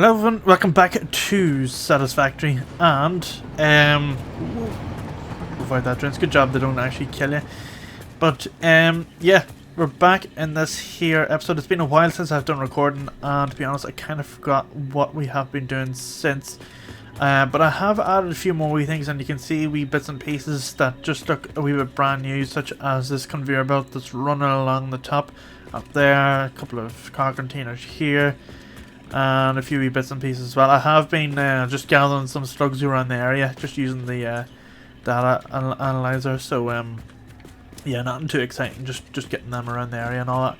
Hello everyone, welcome back to Satisfactory, and avoid that drinks. Good job they don't actually kill you. But yeah, we're back in this here episode. It's been a while since I've done recording, and to be honest I kind of forgot what we have been doing since. But I have added a few more wee things, and you can see wee bits and pieces that just look a wee bit brand new, such as this conveyor belt that's running along the top up there, a couple of car containers here, and a few wee bits and pieces as well. I have been just gathering some slugs around the area, just using the data analyzer. So yeah, nothing too exciting, just getting them around the area and all that.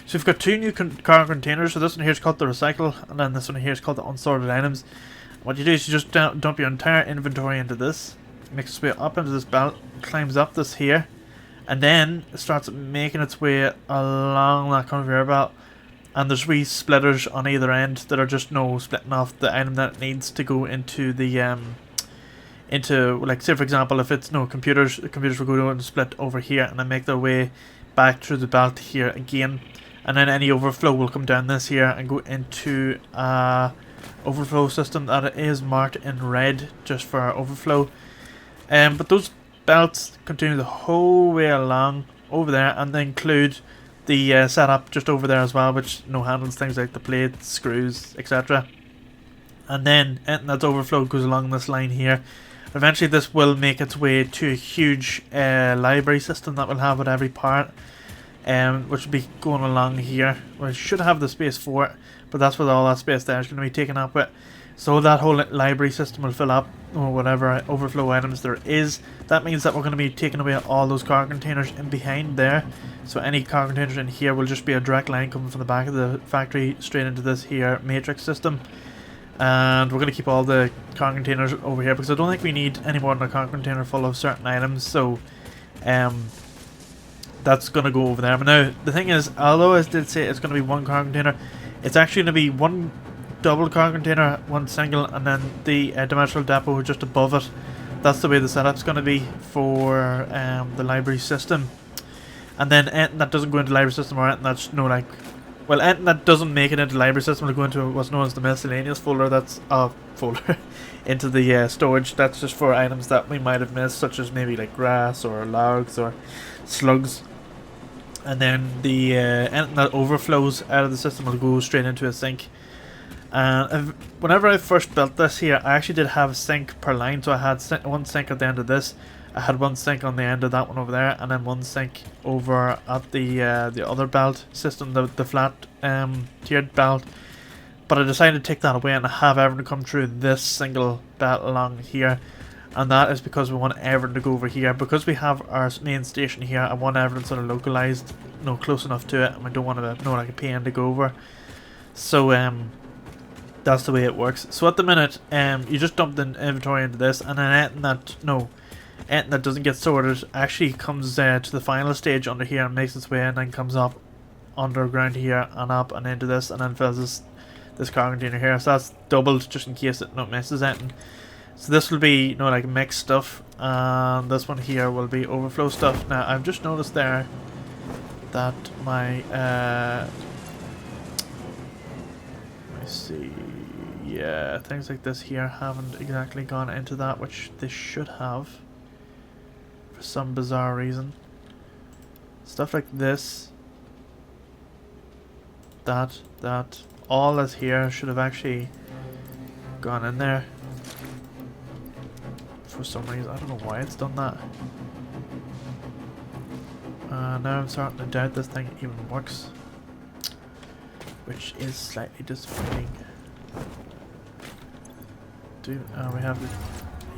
So we've got two new car containers. So this one here is called the recycle, and then this one here is called the unsorted items. What you do is you just dump your entire inventory into this, makes its way up into this belt, climbs up this here, and then it starts making its way along that conveyor belt. And there's wee splitters on either end that are just splitting off the item that it needs to go into the into, like, say for example, if it's computers, the computers will go and split over here and then make their way back through the belt here again, and then any overflow will come down this here and go into overflow system that is marked in red just for overflow. But those belts continue the whole way along over there, and they include the setup just over there as well, which handles things like the plates, screws, etc. And then anything that's overflow goes along this line here. Eventually this will make its way to a huge library system that will have at every part, which will be going along here. We should have the space for it, but that's what all that space there is going to be taken up with. So that whole library system will fill up, or whatever overflow items there is. That means that we're going to be taking away all those car containers in behind there. So any car containers in here will just be a direct line coming from the back of the factory straight into this here matrix system. And we're going to keep all the car containers over here, because I don't think we need any more than a car container full of certain items. So that's going to go over there. But now the thing is, although I did say it's going to be one car container, it's actually going to be one double car container, one single, and then the dimensional depot just above it. That's the way the setup's going to be for the library system. And then anything that doesn't go into the library system, or anything that's anything that doesn't make it into the library system will go into what's known as the miscellaneous folder. That's a folder into the storage. That's just for items that we might have missed, such as maybe like grass or logs or slugs. And then the anything that overflows out of the system will go straight into a sink. And whenever I first built this here, I actually did have a sink per line. So I had one sink at the end of this, I had one sink on the end of that one over there, and then one sink over at the other belt system, the flat tiered belt. But I decided to take that away and have everything come through this single belt along here. And that is because we want everything to go over here. Because we have our main station here, I want everything sort of localized, close enough to it, and we don't want to like a pain to go over. So that's the way it works. So at the minute, you just dump the inventory into this, and then anything that doesn't get sorted actually comes to the final stage under here and makes its way, and then comes up underground here and up and into this, and then fills this car container here. So that's doubled just in case it misses anything. So this will be like mixed stuff, and this one here will be overflow stuff. Now I've just noticed there that my let me see, yeah, things like this here haven't exactly gone into that, which they should have for some bizarre reason. Stuff like this, that all this here should have actually gone in there for some reason. I don't know why it's done that. Now I'm starting to doubt this thing even works, which is slightly disappointing. We have the,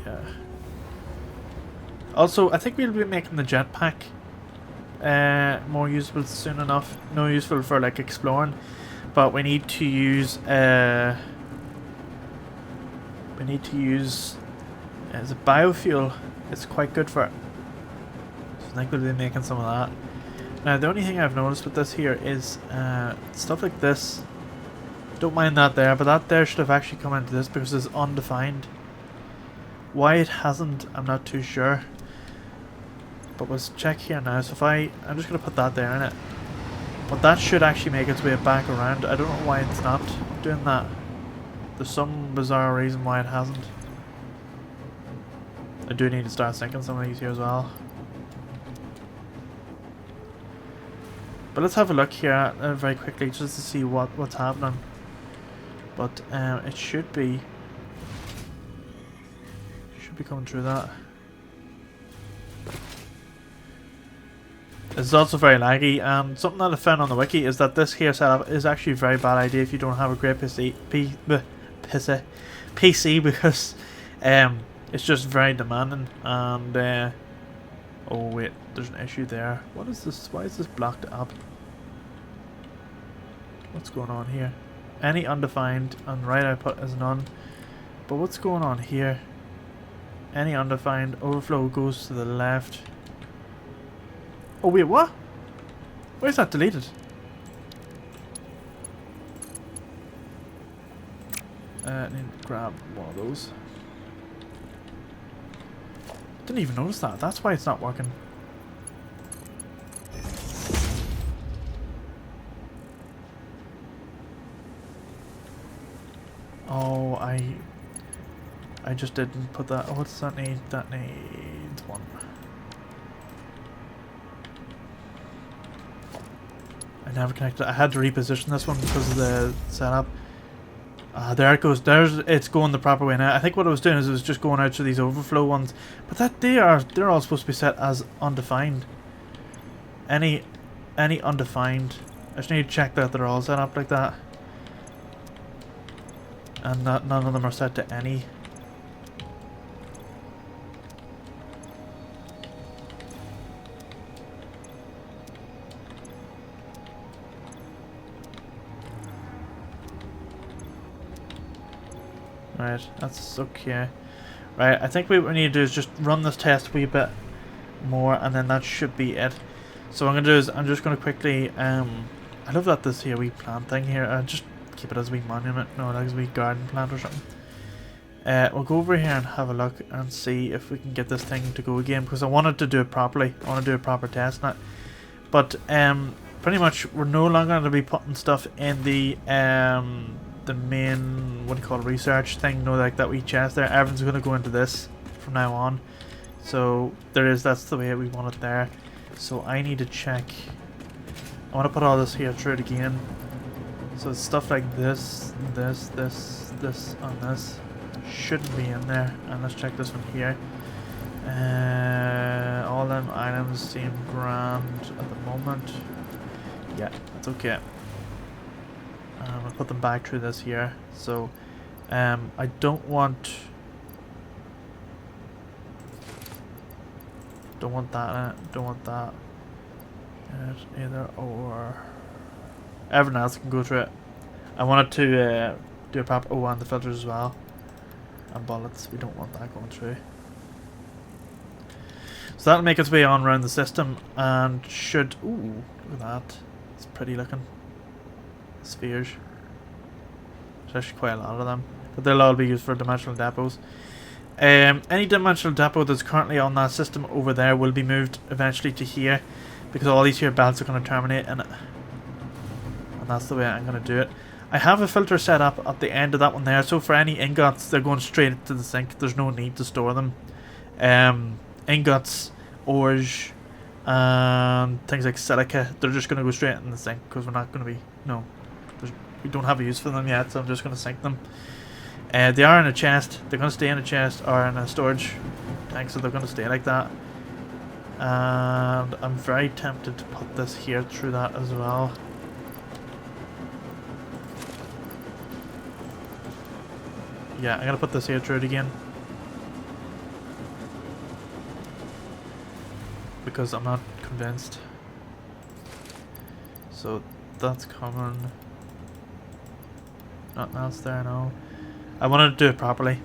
yeah. Also, I think we'll be making the jetpack more usable soon enough. No useful for like exploring, but we need to use as a biofuel. It's quite good for it. So I think we'll be making some of that. Now the only thing I've noticed with this here is stuff like this. Don't mind that there, but that there should have actually come into this because it's undefined. Why it hasn't, I'm not too sure. But let's check here now. So if I'm just going to put that there in it. But that should actually make its way back around. I don't know why it's not doing that. There's some bizarre reason why it hasn't. I do need to start syncing some of these here as well. But let's have a look here very quickly just to see what's happening. But it should be coming through that. It's also very laggy, and something that I found on the wiki is that this here setup is actually a very bad idea if you don't have a great PC because it's just very demanding. And oh wait, there's an issue there. What is this? Why is this blocked up? What's going on here? Any undefined and write output is none. But what's going on here? Any undefined overflow goes to the left. Oh wait, what? Where's that deleted? I need to grab one of those. Didn't even notice that. That's why it's not working. Oh, I just didn't put that. Oh, what's that need? That needs one. I never connected. I had to reposition this one because of the setup. There it goes. It's going the proper way now. I think what I was doing is it was just going out to these overflow ones, but they're all supposed to be set as undefined. Any undefined. I just need to check that they're all set up like that, and that none of them are set to any. Right, that's okay. Right, I think what we need to do is just run this test a wee bit more, and then that should be it. So what I'm going to do is I'm just going to quickly, I love that this here wee plant thing here, just keep it as a wee monument, no, like as a wee garden plant or something. We'll go over here and have a look and see if we can get this thing to go again, because I wanted to do it properly. I want to do a proper test on it. But pretty much we're no longer going to be putting stuff in the main, what do you call it, research thing, no, like that wee chest there. Everything's going to go into this from now on. So that's the way we want it there. So I need to check. I want to put all this here through it again. So it's stuff like this, this, and this shouldn't be in there. And let's check this one here. All them items seem grand at the moment. Yeah, that's okay. I'll put them back through this here. So I don't want that in it. Don't want that in it either, or everything else can go through it. I wanted to do a proper, oh, and the filters as well, and bullets. We don't want that going through. So that'll make its way on around the system, and should, ooh, look at that. It's pretty looking. Spheres. There's actually quite a lot of them, but they'll all be used for dimensional depots. Any dimensional depot that's currently on that system over there will be moved eventually to here, because all these here belts are going to terminate in it, and that's the way I'm going to do it. I have a filter set up at the end of that one there, so for any ingots, they're going straight to the sink. There's no need to store them. Ingots, ores, and things like silica, they're just going to go straight in the sink, because we're not going to be, no, we don't have a use for them yet, so I'm just going to sink them. They are in a chest. They're going to stay in a chest or in a storage tank, so they're going to stay like that. And I'm very tempted to put this here through that as well. Yeah, I'm going to put this here through it again, because I'm not convinced. So that's coming. Nothing else there, no. I wanted to do it properly.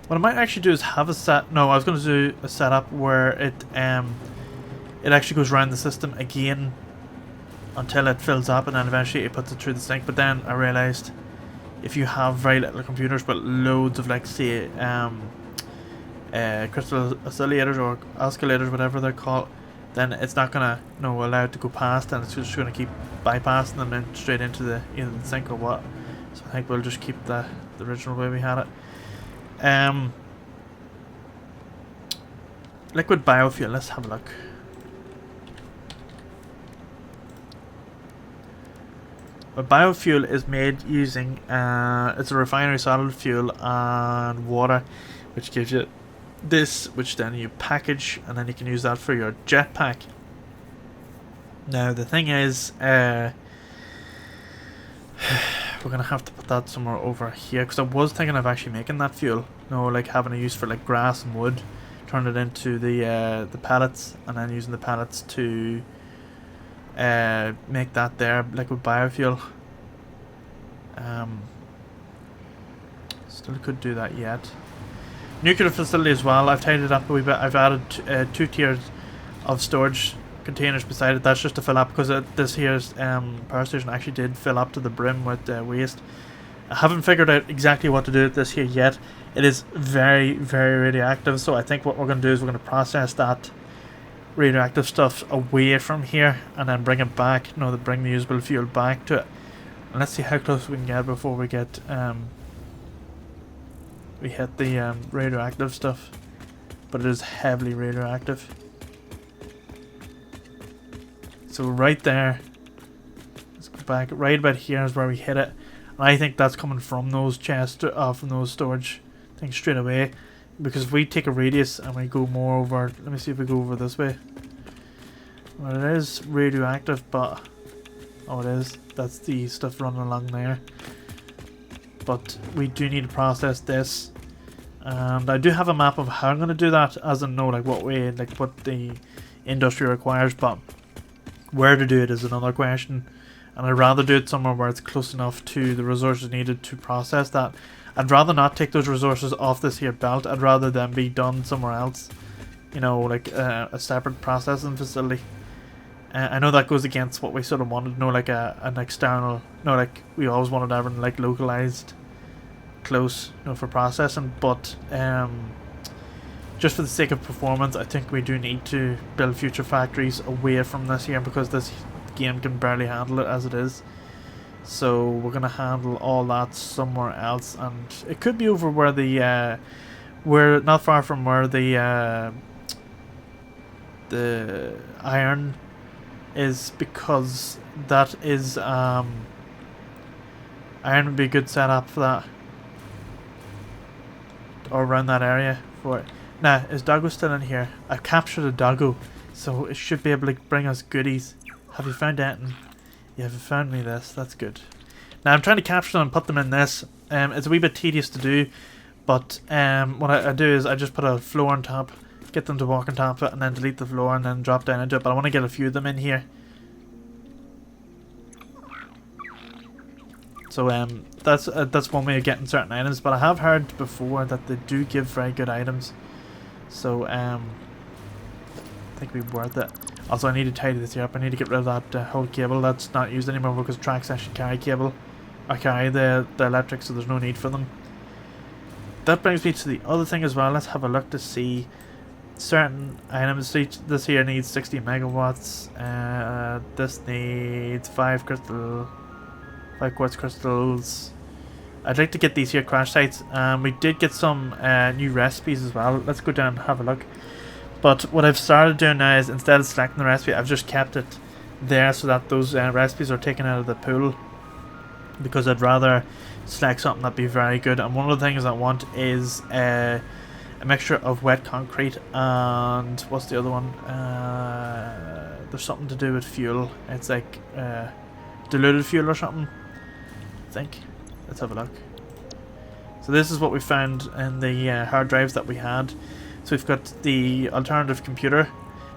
What I might actually do is have a set. No, I was going to do a setup where it actually goes around the system again until it fills up, and then eventually it puts it through the sink. But then I realized if you have very little computers but loads of, like, say, crystal oscillators or oscillators, whatever they're called, then it's not gonna allow it to go past, and it's just gonna keep bypassing them and straight into the either the sink or what. So I think we'll just keep the original way we had it. Liquid biofuel, let's have a look. A biofuel is made using it's a refinery solid fuel and water, which gives you this, which then you package, and then you can use that for your jetpack. Now the thing is, we're gonna have to put that somewhere over here, because I was thinking of actually making that fuel, like having a use for like grass and wood, turn it into the pellets, and then using the pellets to make that there liquid biofuel. Still could do that yet. Nuclear facility as well, I've tidied it up a wee bit. I've added 2 tiers of storage containers beside it. That's just to fill up, because this here's power station actually did fill up to the brim with waste. I haven't figured out exactly what to do with this here yet. It is very, very radioactive, so I think what we're going to do is we're going to process that radioactive stuff away from here and then bring it back, bring the usable fuel back to it. And let's see how close we can get before we get we hit the radioactive stuff. But it is heavily radioactive. So right there, let's go back, right about here is where we hit it. And I think that's coming from those chests, from those storage things straight away. Because if we take a radius and we go more over, let me see if we go over this way. Well, it is radioactive, but oh, it is. That's the stuff running along there. But we do need to process this, and I do have a map of how I'm going to do that, as in like what way, like what the industry requires. But where to do it is another question, and I'd rather do it somewhere where it's close enough to the resources needed to process that. I'd rather not take those resources off this here belt. I'd rather them be done somewhere else, like a separate processing facility. I know that goes against what we sort of wanted, like an external, like we always wanted everything like localized, close, for processing. But just for the sake of performance, I think we do need to build future factories away from this here, because this game can barely handle it as it is. So we're gonna handle all that somewhere else, and it could be over where we're not far from where the iron is, because that is iron would be a good setup for that, or around that area for it. Now, is Doggo still in here? I've captured a Doggo, so it should be able to bring us goodies. Have you found anything? You haven't found me this, that's good. Now I'm trying to capture them and put them in this. It's a wee bit tedious to do, but what I do is I just put a floor on top, get them to walk on top of it, and then delete the floor and then drop down into it. But I want to get a few of them in here. So that's one way of getting certain items, but I have heard before that they do give very good items. So I think it'd be worth it. Also, I need to tidy this here up. I need to get rid of that whole cable that's not used anymore, because tracks actually carry cable, or carry the electric, so there's no need for them. That brings me to the other thing as well. Let's have a look to see certain items. This here needs 60 megawatts. This needs 5 quartz crystals. I'd like to get these here crash sites. We did get some new recipes as well. Let's go down and have a look. But what I've started doing now is, instead of selecting the recipe, I've just kept it there so that those recipes are taken out of the pool, because I'd rather select something that'd be very good. And one of the things I want is a mixture of wet concrete and what's the other one? There's something to do with fuel. It's like diluted fuel or something, I think. Let's have a look. So this is what we found in the hard drives that we had. So we've got the alternative computer.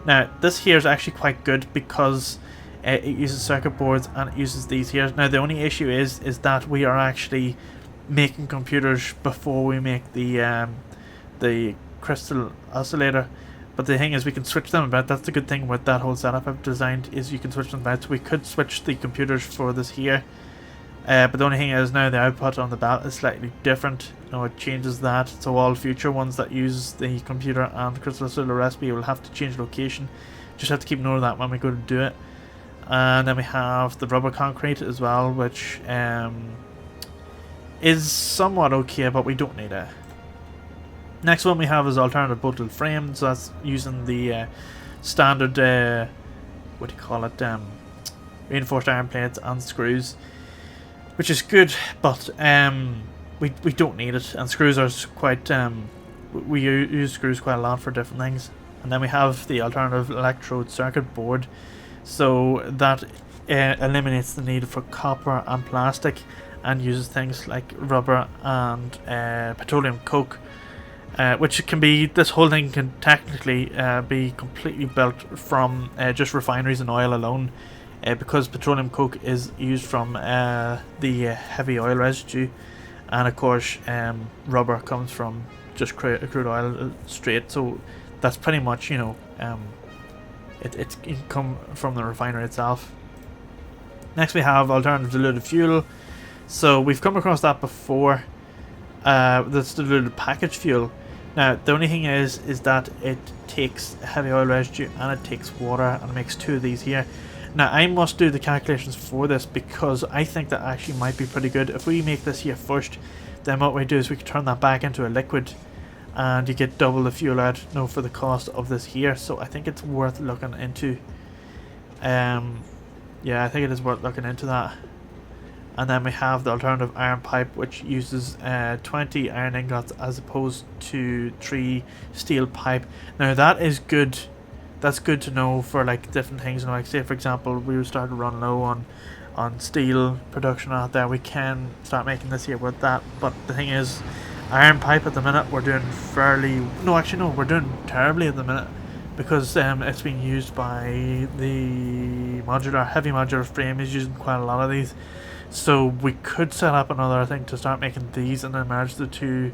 Now this here is actually quite good, because it uses circuit boards and it uses these here. Now the only issue is that we are actually making computers before we make the crystal oscillator. But the thing is, we can switch them about. That's the good thing with that whole setup I've designed, is you can switch them about. So we could switch the computers for this here. But the only thing is, now the output on the belt is slightly different. It changes that. So all future ones that use the computer and crystal oscillator recipe will have to change location, Just have to keep note of that when we go to do it. And then we have the rubber concrete as well, which is somewhat okay, but we don't need it. Next one we have is alternative bolted frames. So that's using the standard, what do you call it, reinforced iron plates and screws, which is good, but we don't need it. And screws are quite, we use screws quite a lot for different things. And then we have the alternative electrode circuit board. So that eliminates the need for copper and plastic and uses things like rubber and petroleum coke, which can be, this whole thing can technically be completely built from just refineries and oil alone, because petroleum coke is used from the heavy oil residue, and of course rubber comes from just crude oil straight. So that's pretty much, you know, it can come from the refinery itself. Next we have alternative diluted fuel. So we've come across that before. That's diluted packaged fuel. Now the only thing is that it takes heavy oil residue and it takes water, and it makes two of these here. Now I must do the calculations for this because I think that actually might be pretty good. If we make this here first, then what we do is we can turn that back into a liquid, and you get double the fuel out, for the cost of this here. So I think it's worth looking into. Yeah, I think it is worth looking into that. And then we have the alternative iron pipe, which uses 20 iron ingots as opposed to 3 steel pipe. Now that is good. That's good to know for like different things. Like say for example, we were starting to run low on steel production out there, we can start making this here with that. But the thing is, iron pipe at the minute we're doing we're doing terribly at the minute, because it's being used by the heavy modular frame is using quite a lot of these. So we could set up another thing to start making these and then merge the two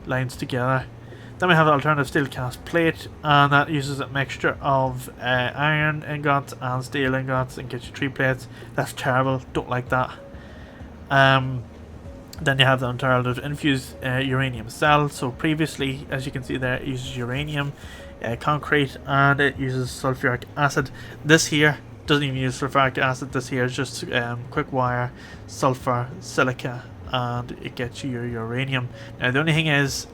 lines together. Then we have the alternative steel cast plate, and that uses a mixture of iron ingots and steel ingots and gets you 3 plates. That's terrible, don't like that. Then you have the alternative infused uranium cell. So previously, as you can see there, it uses uranium, concrete, and it uses sulfuric acid. This here doesn't even use sulfuric acid. This here is just quick wire, sulfur, silica, and it gets you your uranium. Now the only thing is,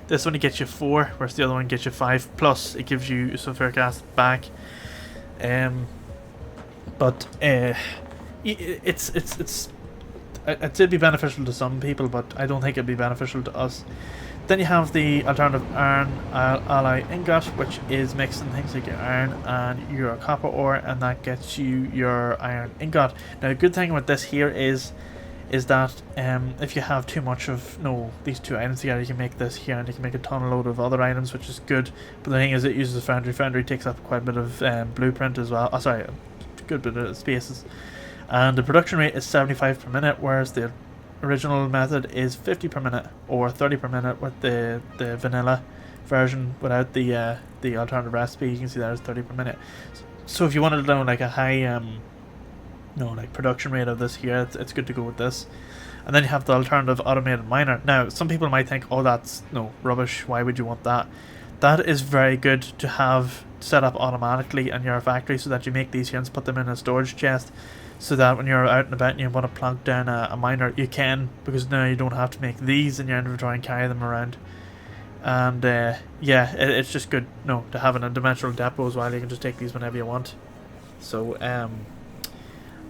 this only gets you 4, whereas the other one gets you 5, plus it gives you sulfuric acid back. But it'd be beneficial to some people, but I don't think it'd be beneficial to us. Then you have the alternative iron alloy ingot, which is mixing things like your iron and your copper ore, and that gets you your iron ingot. Now the good thing with this here is that if you have too much of these two items together, you can make this here, and you can make a ton of load of other items, which is good. But the thing is, it uses foundry. Foundry takes up quite a bit of blueprint as well. Sorry, a good bit of spaces. And the production rate is 75 per minute, whereas the original method is 50 per minute or 30 per minute with the vanilla version without the alternative recipe. You can see there's 30 per minute. So if you wanted to know like a high like production rate of this here, it's good to go with this. And then you have the alternative automated miner. Now some people might think, oh, that's rubbish, why would you want that? That is very good to have set up automatically in your factory, so that you make these here and put them in a storage chest, so that when you're out and about and you want to plonk down a miner, you can, because now you don't have to make these in your inventory and carry them around. And yeah, it's just good to have in a dimensional depot as well. You can just take these whenever you want. So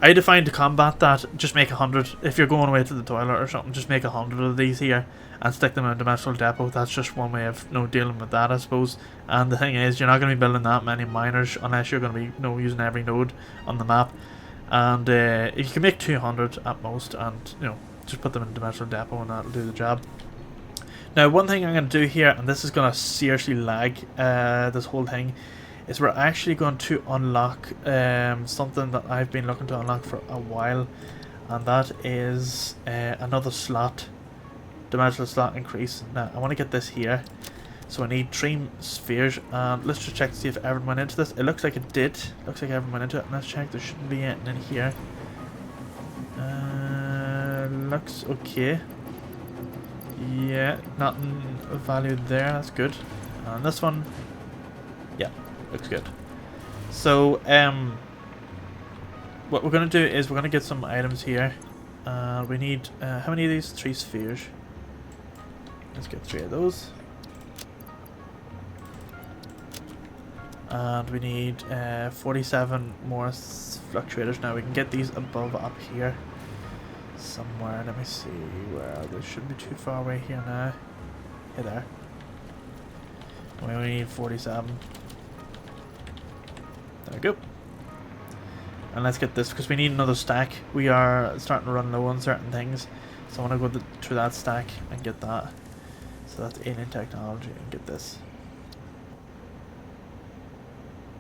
I defined to combat that, just make 100. If you're going away to the toilet or something, just make 100 of these here and stick them in a dimensional depot. That's just one way of dealing with that, I suppose. And the thing is, you're not going to be building that many miners unless you're going to be using every node on the map. And you can make 200 at most, and just put them in a dimensional depot, and that'll do the job. Now one thing I'm going to do here, and this is going to seriously lag this whole thing, is we're actually going to unlock something that I've been looking to unlock for a while, and that is another slot, dimensional slot increase. Now I want to get this here, so I need 3 spheres, and let's just check to see if everyone went into this. It looks like it did. Looks like everyone went into it. Let's check. There shouldn't be anything in here. Looks okay. Yeah, nothing of value there. That's good. And this one, yeah, Looks good. So, what we're going to do is we're going to get some items here. We need, how many of these? 3 spheres. Let's get 3 of those. And we need 47 more fluctuators. Now we can get these above up here somewhere. Let me see where they shouldn't be too far away here now. Hey there. We only need 47. There we go. And let's get this because we need another stack. We are starting to run low on certain things, so I want to go through that stack and get that. So that's alien technology and get this.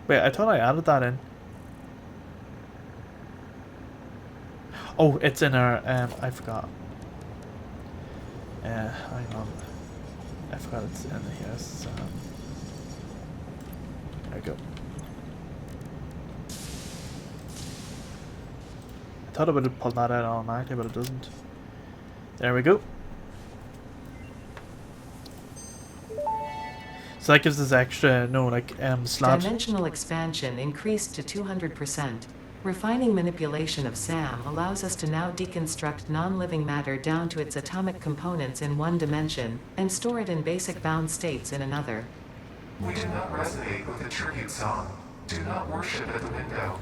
Wait, I thought I added that in. Oh, it's in our, I forgot. Hang on. I forgot it's in here. So, there we go. I thought it would have pulled that out automatically, but it doesn't. There we go. So that gives us extra, slots. Dimensional expansion increased to 200%. Refining manipulation of SAM allows us to now deconstruct non-living matter down to its atomic components in one dimension, and store it in basic bound states in another. We do not resonate with the tribute song. Do not worship at the window.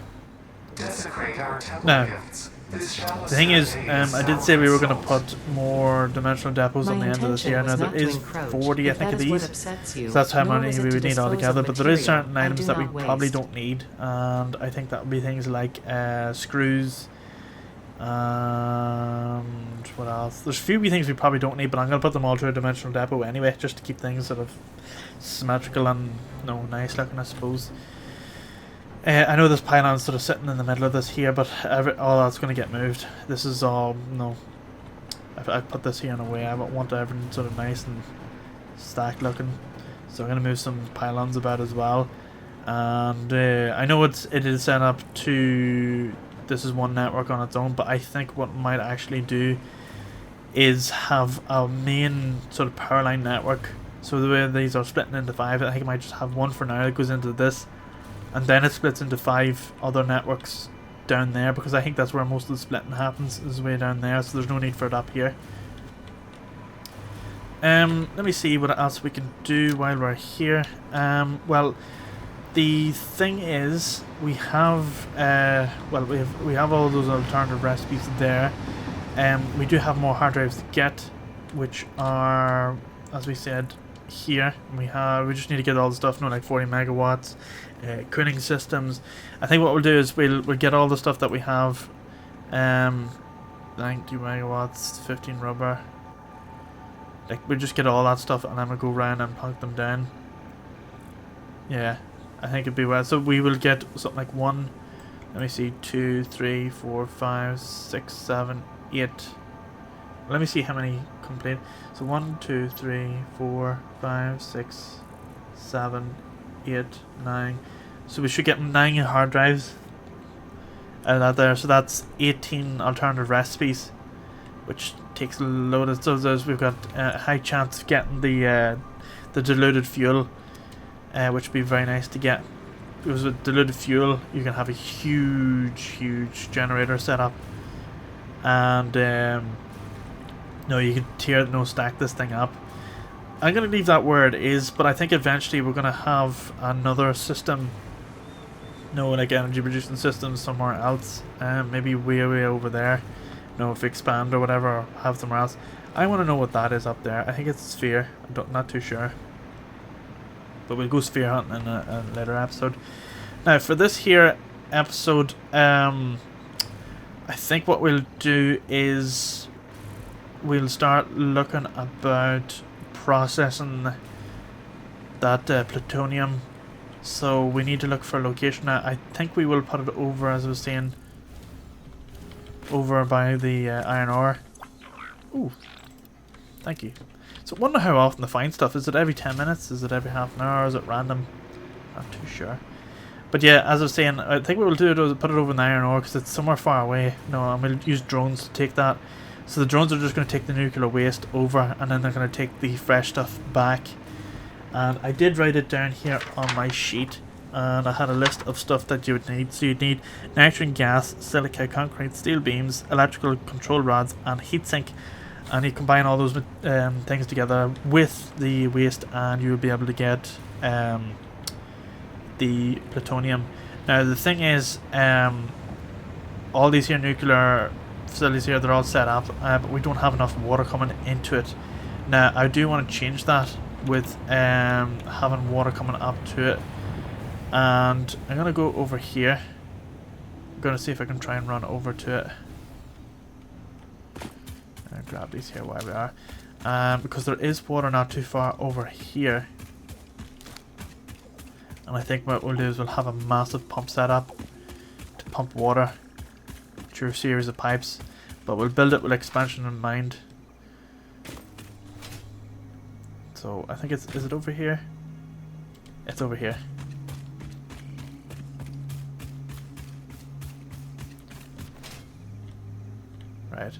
Desecrate our temple gifts. The thing is, I did say we were going to put more dimensional depots on the end of this here. Now there is 40, I think, of these. So that's how many we would need altogether. But there is certain items that we probably don't need, and I think that would be things like screws. And what else? There's a few wee things we probably don't need, but I'm going to put them all to a dimensional depot anyway, just to keep things sort of symmetrical and nice looking, I suppose. I know this pylon's sort of sitting in the middle of this here, but all that's going to get moved. This is all, I've put this here in a way. I want everything sort of nice and stacked looking. So I'm going to move some pylons about as well. And I know it is set up to, this is one network on its own, but I think what might actually do is have a main sort of power line network. So the way these are splitting into 5, I think I might just have one for now that goes into this. And then it splits into 5 other networks down there, because I think that's where most of the splitting happens, is way down there, so there's no need for it up here. Let me see what else we can do while we're here. Well, the thing is, we have we have all those alternative recipes there. We do have more hard drives to get, which are, as we said, here. We just need to get all the stuff, like 40 megawatts. Cooling systems. I think what we'll do is we'll get all the stuff that we have. 90 megawatts, 15 rubber. We'll just get all that stuff and then we'll go around and plug them down. Yeah, I think it'd be well. So we will get something like 1, let me see, 2, 3, 4, 5, 6, 7, 8. Let me see how many complete. So 1, 2, 3, 4, 5, 6, 7, 8, 9. So we should get 9 hard drives out of that there. So that's 18 alternative recipes, which takes a load of. So we've got a high chance of getting the diluted fuel, which would be very nice to get. Because with diluted fuel, you can have a huge generator set up, and you can stack this thing up. I'm going to leave that where it is, but I think eventually we're going to have another system, like energy producing systems somewhere else, maybe way over there, if we expand or whatever, or have somewhere else. I want to know what that is up there. I think it's a sphere, I'm not too sure, but we'll go sphere hunting in a later episode. Now for this here episode, I think what we'll do is we'll start looking about processing that plutonium. So we need to look for a location. I think we will put it over, as I was saying, over by the iron ore. Ooh, thank you. So I wonder how often to find stuff. Is it every 10 minutes? Is it every half an hour? Is it random? Not too sure. But yeah, as I was saying, I think what we'll do is put it over in the iron ore because it's somewhere far away. And we'll use drones to take that. So the drones are just going to take the nuclear waste over, and then they're going to take the fresh stuff back. And I did write it down here on my sheet. and I had a list of stuff that you would need. So you'd need nitrogen gas, silica, concrete, steel beams, electrical control rods, and heatsink. And you combine all those things together with the waste, and you'll be able to get the plutonium. Now the thing is, all these here nuclear facilities here, they're all set up, but we don't have enough water coming into it. Now I do want to change that with having water coming up to it, and I'm gonna go over here. I'm gonna see if I can try and run over to it. I'm gonna grab these here while we are, because there is water not too far over here, and I think what we'll do is we'll have a massive pump set up to pump water through a series of pipes, but we'll build it with expansion in mind. So I think is it over here? It's over here. Right.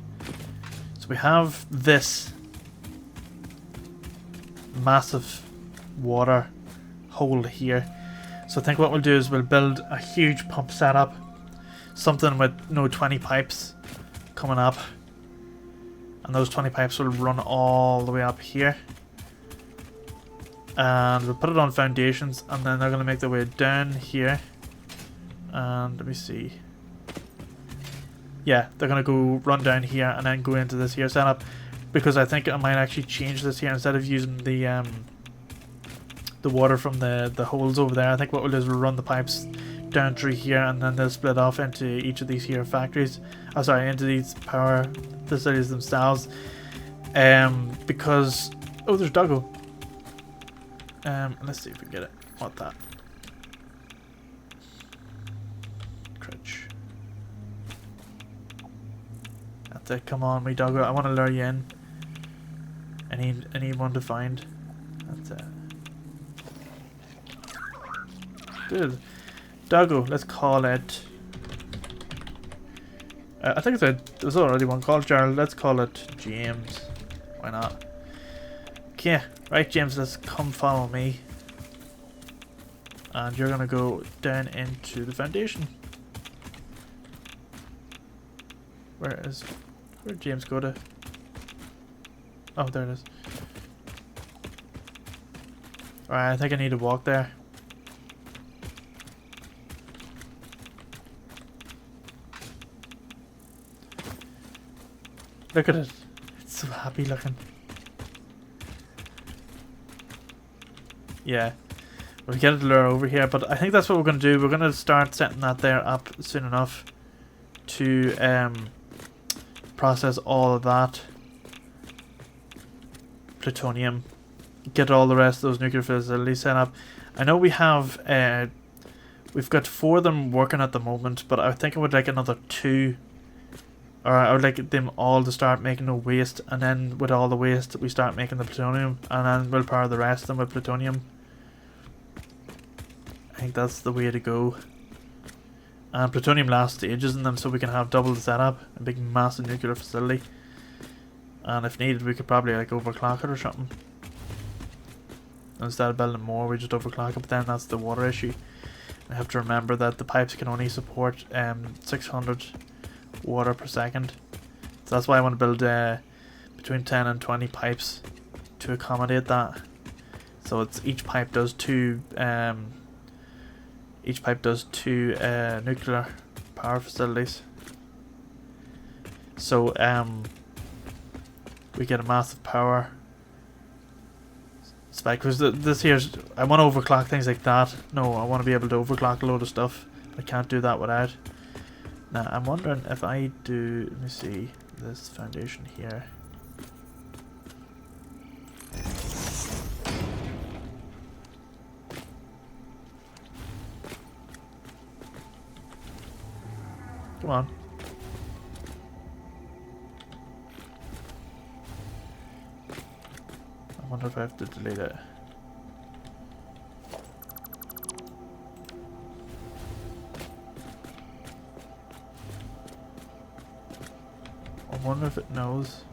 So we have this massive water hole here. So I think what we'll do is we'll build a huge pump setup, something with 20 pipes coming up, and those 20 pipes will run all the way up here, and we'll put it on foundations, and then they're going to make their way down here, and let me see, yeah, they're going to go run down here and then go into this here setup, because I think I might actually change this here. Instead of using the water from the holes over there, I think what we'll do is we'll run the pipes down through here, and then they'll split off into each of these here factories. Oh, sorry, into these power facilities themselves. Because oh, there's Doggo. Let's see if we can get it. What that? Crutch. That's it. Come on, me Doggo. I want to lure you in. I need one to find. That's it. Good. Doggo, let's call it. I think there's already one called Gerald. Let's call it James. Why not? Okay, right, James. Let's come follow me, and you're gonna go down into the foundation. Where'd James go to? Oh, there it is. Alright, I think I need to walk there. Look at it. It's so happy looking. Yeah. We'll get it to lure over here, but I think that's what we're going to do. We're going to start setting that there up soon enough to process all of that plutonium. Get all the rest of those nuclear facilities set up. I know we have we've got 4 of them working at the moment, but I think I would like another 2. Or I would like them all to start making no waste, and then with all the waste we start making the plutonium, and then we'll power the rest of them with plutonium. I think that's the way to go. And plutonium lasts stages in them, so we can have double the setup, a big massive nuclear facility. And if needed, we could probably like overclock it or something. Instead of building more, we just overclock it, but then that's the water issue. I have to remember that the pipes can only support 600 water per second, so that's why I want to build between 10 and 20 pipes to accommodate that. So it's each pipe does two nuclear power facilities, so we get a massive power spike. Because this here's, I want to overclock things like that. No, I want to be able to overclock a load of stuff. I can't do that without. Now, I'm wondering if I do, let me see, this foundation here. Come on. I wonder if I have to delete it. I wonder if it knows.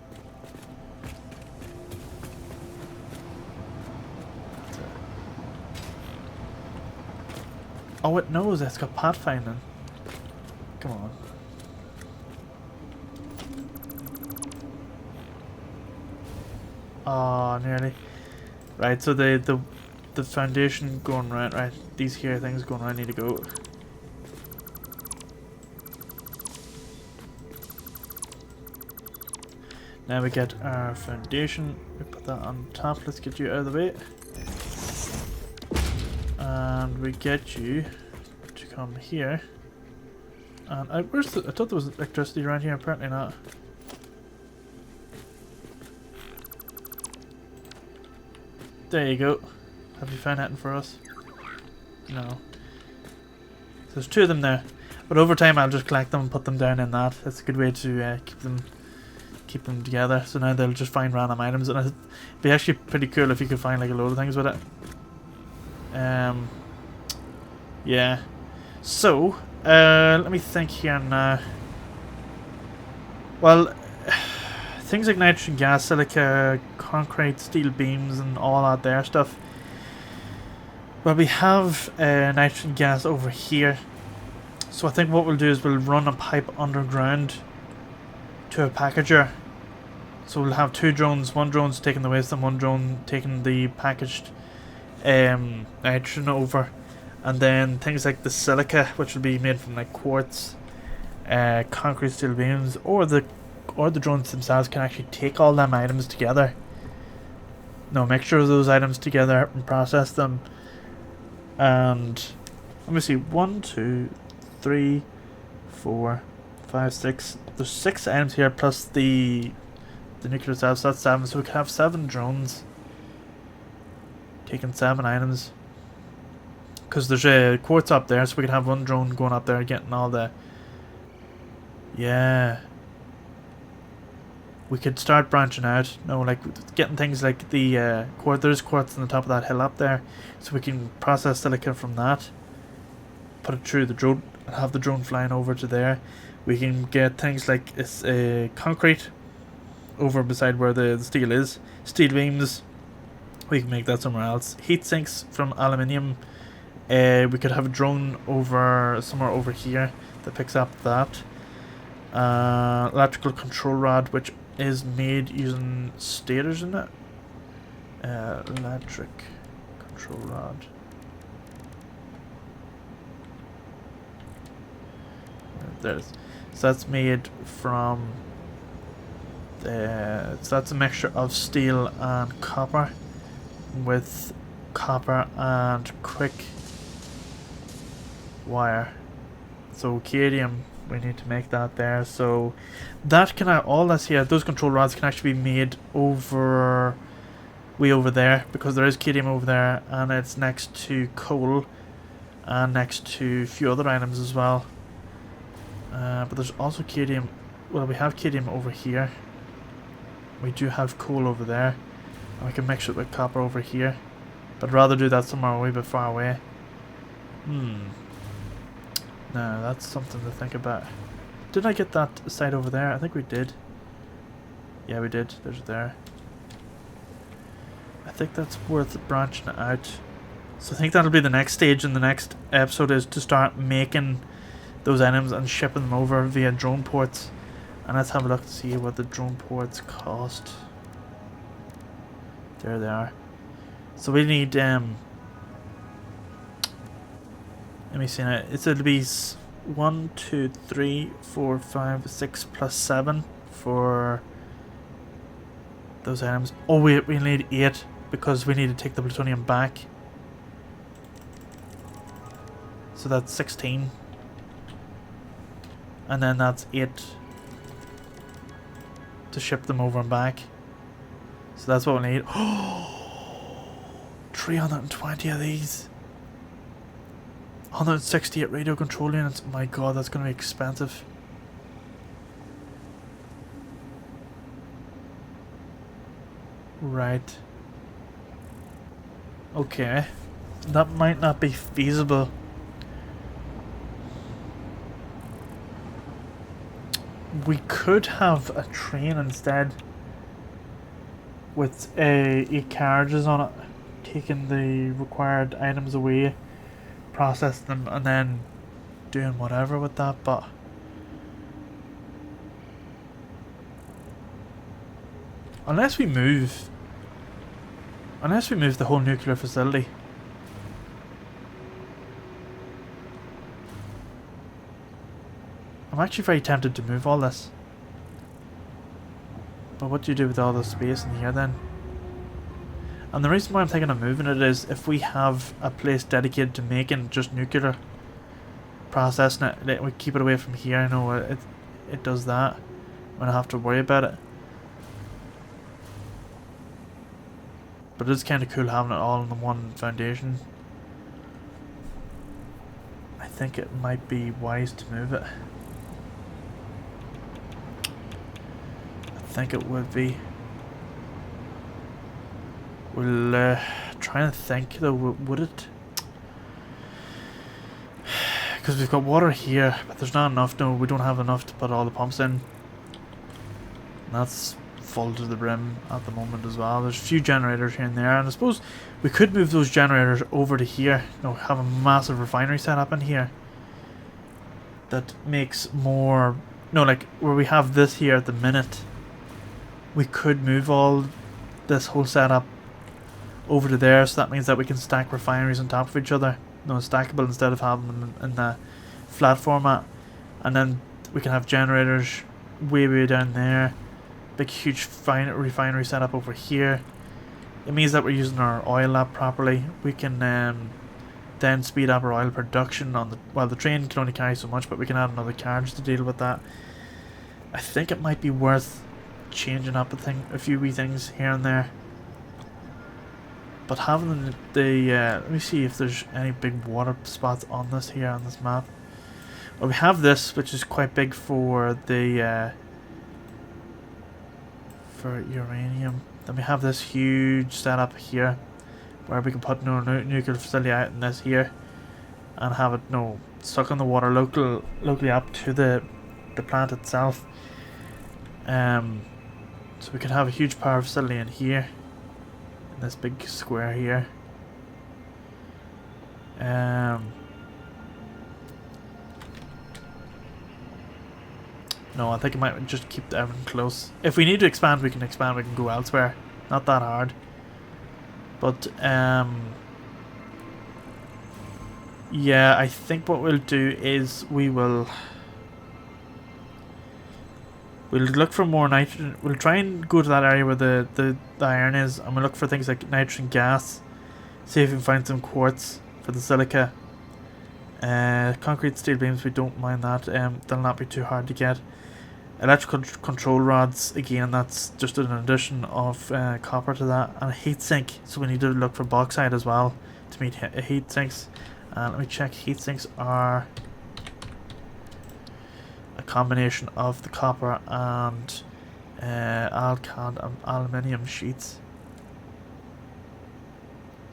Oh, it knows. It's got pathfinding. Come on. Oh, nearly. Right, so the foundation going right. These here things going right need to go. Now we get our foundation. We put that on top. Let's get you out of the way. And we get you to come here. And I thought there was electricity around here. Apparently not. There you go. Have you found anything for us? No. So there's 2 of them there. But over time I'll just collect them and put them down in that. That's a good way to keep them together. So now they'll just find random items, and it'd be actually pretty cool if you could find like a load of things with it. Yeah. So, let me think here now. Well, things like nitrogen gas, silica, concrete, steel beams, and all that there stuff. Well, we have nitrogen gas over here. So I think what we'll do is we'll run a pipe underground to a packager. So we'll have 2 drones. One drone's taking the waste and one drone taking the packaged nitrogen over. And then things like the silica, which will be made from like quartz, concrete, steel beams, or the drones themselves can actually take all them items together. No, mixture of those items together and process them. And let me see, 1, 2, 3, 4, 5, 6. There's 6 items here plus the nuclear itself, so that's 7. So we can have 7 drones taking 7 items. Because there's a quartz up there, so we can have 1 drone going up there getting all the... Yeah. We could start branching out. No, like getting things like the quartz. There's quartz on the top of that hill up there, so we can process silica from that, put it through the drone, and have the drone flying over to there. We can get things like concrete over beside where the steel is. Steel beams. We can make that somewhere else. Heat sinks from aluminium. We could have a drone over somewhere over here that picks up that. Electrical control rod, which is made using stators in it. Electric control rod. There it is. So that's made from so that's a mixture of steel and copper, with copper and quick wire. So cadmium, we need to make that there. So that can all that's here, those control rods can actually be made way over there, because there is cadmium over there, and it's next to coal and next to a few other items as well. But there's also cadmium. Well, we have cadmium over here. We do have coal over there, and we can mix it with copper over here. But I'd rather do that somewhere a wee bit far away. No, that's something to think about. Did I get that site over there? I think we did. Yeah, we did. There's there. I think that's worth branching out. So I think that'll be the next stage in the next episode, is to start making those items and shipping them over via drone ports. And let's have a look to see what the drone ports cost. There they are. So we need let me see now. It'll be 1, 2, 3, 4, 5, 6 plus 7 for those items. Oh wait, we need 8 because we need to take the plutonium back. So that's 16. And then that's 8 to ship them over and back. So that's what we need. Oh, 320 of these. 168 radio control units. My god, that's going to be expensive. Right. Okay. That might not be feasible. We could have a train instead with 8 carriages on it, taking the required items away processing them and then doing whatever with that, but unless we move the whole nuclear facility, I'm actually very tempted to move all this. But what do you do with all the space in here then? And the reason why I'm thinking of moving it is if we have a place dedicated to making just nuclear, processing it, we keep it away from here. I know it does that. We don't have to worry about it. But it is kind of cool having it all in the one foundation. I think it might be wise to move it. I think it would be. We'll try and think though, would it? Because we've got water here, but there's not enough. No, we don't have enough to put all the pumps in. And that's full to the brim at the moment as well. There's a few generators here and there, and I suppose we could move those generators over to here. You know, have a massive refinery set up in here that makes more. No, like where we have this here at the minute, we could move all this whole setup over to there, so that means that we can stack refineries on top of each other. No, stackable instead of having them in the flat format, and then we can have generators way down there. Big huge refinery setup over here. It means that we're using our oil lab properly. We can then speed up our oil production on the. Well, the train can only carry so much, but we can add another carriage to deal with that. I think it might be worth changing up a few wee things here and there. But having let me see if there's any big water spots on this here on this map. Well, we have this, which is quite big for the for uranium. Then we have this huge setup here, where we can put no nuclear facility out in this here, and have it suck on the water locally up to the plant itself. So we could have a huge power facility in here. This big square here. No, I think I might just keep everything close. If we need to expand, we can expand. We can go elsewhere. Not that hard. But yeah, I think what we'll do is we'll look for more nitrogen. We'll try and go to that area where the iron is, and we'll look for things like nitrogen gas. See if we can find some quartz for the silica. Concrete steel beams, we don't mind that. They'll not be too hard to get. Electrical control rods, again, that's just an addition of copper to that. And a heat sink, so we need to look for bauxite as well to meet heat sinks. And let me check, heat sinks are a combination of the copper and aluminium sheets.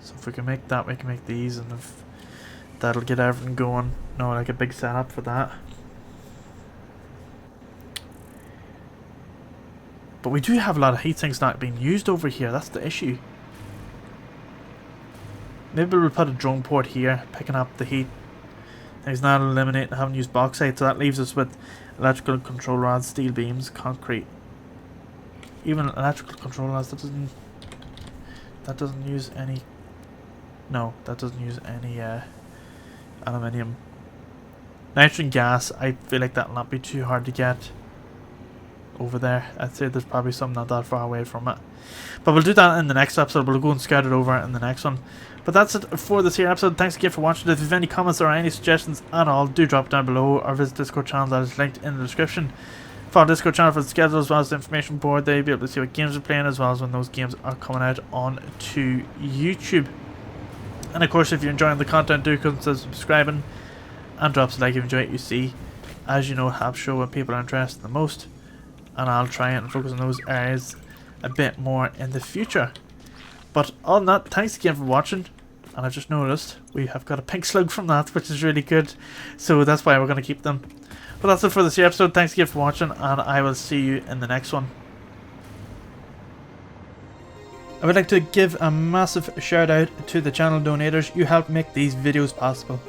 So if we can make that, we can make these, and if that'll get everything going. No, like a big setup for that. But we do have a lot of heat sinks not being used over here. That's the issue. Maybe we'll put a drone port here, picking up the heat. Things not eliminate. Haven't used bauxite, so that leaves us with electrical control rods, steel beams, concrete. Even electrical control rods, that doesn't use any. No, that doesn't use any aluminium. Nitrogen gas, I feel like that'll not be too hard to get over there. I'd say there's probably some not that far away from it. But we'll do that in the next episode. We'll go and scout it over in the next one. But that's it for this here episode. Thanks again for watching. If you have any comments or any suggestions at all, do drop down below, or visit Discord channel that is linked in the description. Follow Discord channel for the schedule as well as the information board. There you'll be able to see what games we're playing, as well as when those games are coming out on to YouTube. And of course, if you're enjoying the content, do consider subscribing and drop a like if you enjoy it. You see, as you know, it helps show what people are interested in the most, and I'll try and focus on those areas a bit more in the future. But other than that, thanks again for watching. And I've just noticed we have got a pink slug from that, which is really good, so that's why we're going to keep them. But that's it for this here episode. Thanks again for watching, and I will see you in the next one. I would like to give a massive shout out to the channel donators. You help make these videos possible.